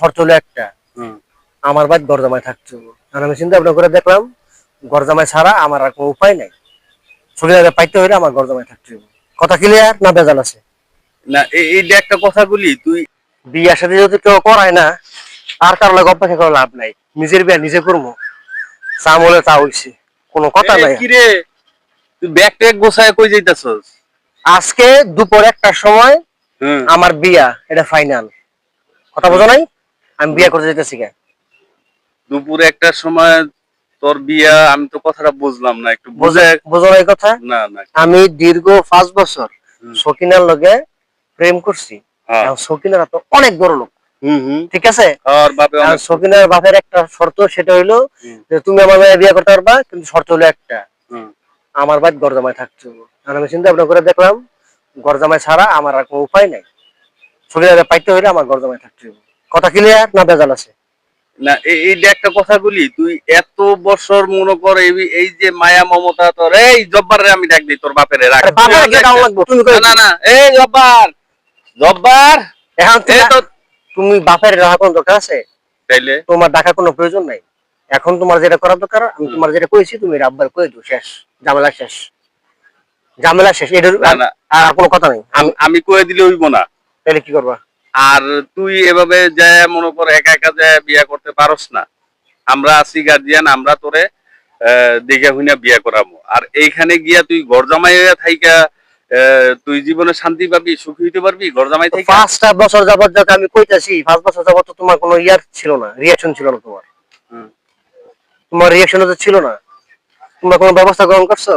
শর্ত হলো একটা, আমার বাড়ি ঘর জামাই থাকতে হবে। আর আমি চিন্তা ভাবনা করে দেখলাম ঘর জামাই ছাড়া আমার আর কোনো উপায় নাই, ছবি পাইতে হইলে আমার ঘর জামাই থাকতে হবে। কথা ক্লিয়ার না বেজাল আছে? না এইটা একটা কথা বলি, তুই বিয়ার সাথে যদি কেউ করায় না, আর কারো লাগে অপেক্ষা করে লাভ নাই, নিজের বিয়া নিজে করবো। চা বলে তা হইছে, কোনো কথা নাই। কি রে, তুই ব্যাগ ট্যাগ গোছায় কই যাইতাছস? আজকে দুপুর 1টার সময় আমার বিয়া, এটা ফাইনাল। কথা বোঝো নাই? আমি বিয়া করতে যেতেছি। দুপুর 1টার সময় তোর বিয়া? আমি তো কথাটা বুঝলাম না, একটু বোঝো নাই কথা? না না, আমি দীর্ঘ 5 বছর সকিনার লগে প্রেম করছি। সকিনার তো অনেক বড় লোক, ঠিক আছে? সকিনার বাপের একটা শর্ত, সেটা হইলো যে তুমি আমার মেয়ে বিয়ে করতে পারবা, কিন্তু শর্ত হলো একটা, আমার বাড়ি ঘর জামাই থাকতে হবে। আর আমি চিন্তা ভাবনা করে দেখলাম ঘর জামাই ছাড়া আমার আর কোনো উপায় নাই, সকিনারে পাইতে হইলে আমার ঘর জামাই থাকতে হবে। কথা ক্লিয়ার না বেজাল আছে? না এইটা একটা কথা বলি, তুই এত বছর মনে কর এই যে মায়া মমতা তোর, এই জব্বারে আমি ডাক দিই তোর বাপের রাখ। না না, এই জব্বার জব্বার, এখন তুমি বাপের রাখা কোন দরকার আছে? তাইলে তোমার ডাকার কোনো প্রয়োজন নাই। এখন তোমার যেটা করার দরকার, আমি তোমার যেটা কইছি তুমি এটা আব্বার কই দিও, শেষ, ঝামেলা শেষ, ঝামেলা শেষ। এটা আর কোনো কথা নাই। আমি কয়ে দিলে হইব না? তাহলে কি করবা? আর তুই এভাবে যায় মনে কর একা একা যায় বিয়া করতে পারস না। আমরা আছি গার্জিয়ান, আমরা তোরে দেখে হুইনা বিয়া করাবো। আর এইখানে গিয়া তুই ঘর জামাই হইয়া থাইকা তুই জীবনে শান্তি পাবি, সুখী হইতে পারবি ঘর জামাই থাইকা? 5টা বছর যাবত যত আমি কইতাছি, 5 বছর যাবত তো তোমার কোনো ইয়ার ছিল না, রিঅ্যাকশন ছিল না। তোমার রিঅ্যাকশন তো ছিল না। তোমরা কোনো ব্যবস্থা গ্রহণ করছো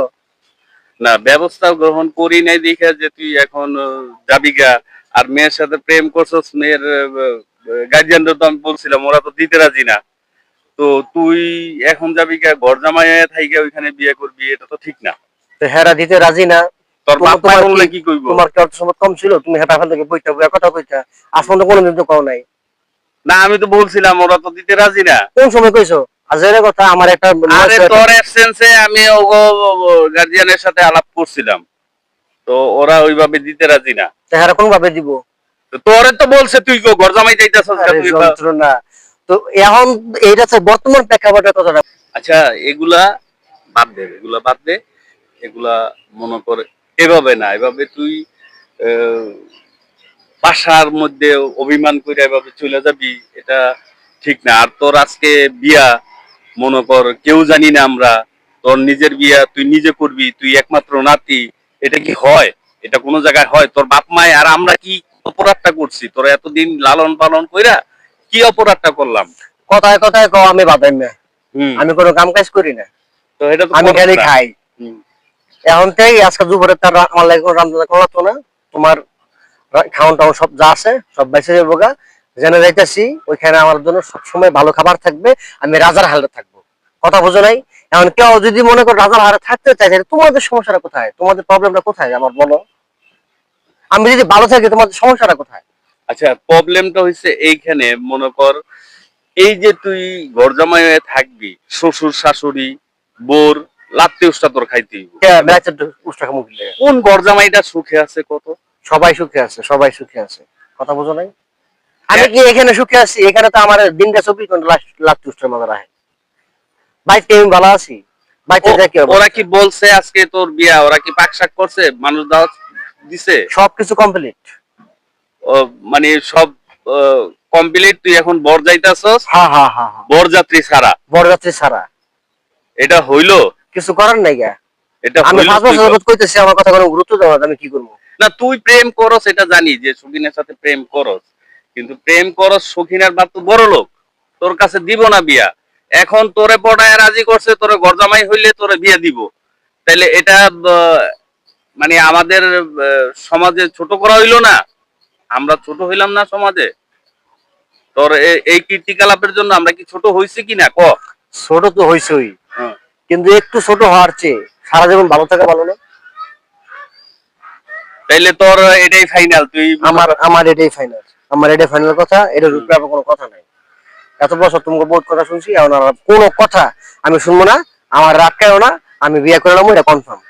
না? ব্যবস্থা গ্রহণ করি নাই দেখে যে তুই এখন যাবি গা। আর মেয়ের সাথে প্রেম করছস, মেয়ের গার্জিয়ানরা তো আমি বলছিলাম ওরা তো দিতে রাজি না। তো তুই এখন যাবি গা ঘর জামাই থাইকা ওইখানে বিয়ে করবি, এটা তো ঠিক না। তো হেরা দিতে রাজি না, তোর বাপ মা বললে কি কইবো? তোমার কি অর্থ সম্পদ কম ছিল? তুমি হেটা এখান থেকে বইটা বইয়া কথা কইতা, আসলে তো কোনোদিন তো কও নাই। না আমি তো বলছিলাম ওরা তো দিতে রাজি না। কোন সময় কইছো? আজের কথা আমার একটা, আরে তোর অ্যাবসেন্সে আমি ওগো গার্জিয়ানের সাথে আলাপ করছিলাম, তো ওরা ওইভাবে দিতে রাজি না। হেরা কোন ভাবে দিব? তোরে তো বলছে তুই ঘর জামাই যাইতাছস না। তো এখন এইটা তো বর্তমান প্রেক্ষাপটের কথাটা। আচ্ছা এগুলা বাদ দে, এগুলা বাদ দে, এগুলা মনে করে এভাবে না, এভাবে তুই বাসার মধ্যে অভিমান করে এভাবে চলে যাবি, এটা ঠিক না। আর তোর আজকে বিয়া, মনে কর কেউ জানি না আমরা, তোর নিজের বিয়া তুই নিজে করবি, তুই একমাত্র নাতি, এটা কি হয়? এটা কোনো জায়গায় হয়? তোর বাপ মায় আর আমরা কি অপরাধটা করছি? তোরা এতদিন লালন পালন কইরা কি অপরাধটা করলাম? কথায় কথায় কও আমি বাদাই না, আমি কোনো কাম কাজ করি না, তো এটা তো আমি খালি খাই। এখন থেকে আজকে দুপুরে তার আমার লাগে কোনো রান্না করা তো না, তোমার খাওয়ান টাওয়ান সব যা আছে সব বাইসে যাবো গা। জেনে যাইতেছি ওইখানে আমার জন্য সবসময় ভালো খাবার থাকবে, আমি রাজার হালে থাকবো। কথা বোঝো নাই? এখন কেউ যদি মনে করো রাজার হালে থাকতে চাই, তোমাদের সমস্যাটা কোথায়? তোমাদের প্রবলেমটা কোথায় আমার বলো? আমি যদি ভালো থাকি তোমাদের সমস্যাটা কোথায়? আচ্ছা প্রবলেমটা হইছে এইখানে, মনে কর এই যে তুই ঘর জামাই হয়ে থাকবি, শ্বশুর শাশুড়ি বোর লাত্তি উষ্টা তোর খাইতে কোন ঘর জামাইটা সুখে আছে? কত সবাই সুখে আছে, সবাই সুখে আছে। কথা বোঝো নাই? আমি কি এখানে সুখে আছি? এখানে তো আমার দিনটা 24 ঘন্টা লাত্তি উষ্টার মতো রাখে। বাইতে আমি ভালো আছি। ওরা কি বলছে আজকে তোর বিয়া? ওরা কি পাকশাক করছে? মানুষ দাওয়াত দিছে? সবকিছু কমপ্লিট, মানে সব কমপ্লিট। তুই এখন বর যাইতাছস? বরযাত্রী ছাড়া? বরযাত্রী ছাড়া। এটা হইলো? কিছু করার নাই গা। এটা আমি 5 বছর যাবত কইতেছি আমার কথা কোনো গুরুত্ব দাও না, আমি কি করব? না তুই প্রেম করস এটা জানি, যে সখিনের সাথে প্রেম করস, কিন্তু প্রেম করস, সখিনের বাপ তো বড় লোক, তোর কাছে দিব না বিয়া। এখন তোরে পড়ায় রাজি করছে, তোরে ঘর জামাই হইলে তোরে বিয়া দিব। তাইলে এটা মানে আমাদের সমাজে ছোট করা হইলো না? আমরা ছোট হইলাম না সমাজে? তোর এই কীর্তিকলাপের জন্য আমরা কি ছোট হইছি কিনা ক? ছোট তো হইছই, কিন্তু একটু ছোট হওয়ার চেয়ে সারা জীবন ভালো থাকা ভালো না? তাইলে তোর এটাই ফাইনাল? তুই আমার এটাই ফাইনাল, আমার এটাই ফাইনাল কথা। এটার উপরে আর কোনো কথা নাই। এত বছর তোমাকে বহুত কথা শুনছি, এখন আর কোনো কথা আমি শুনবো না। আমার রাগ কেন না, আমি বিয়ে করে নেবো, এটা কনফার্ম।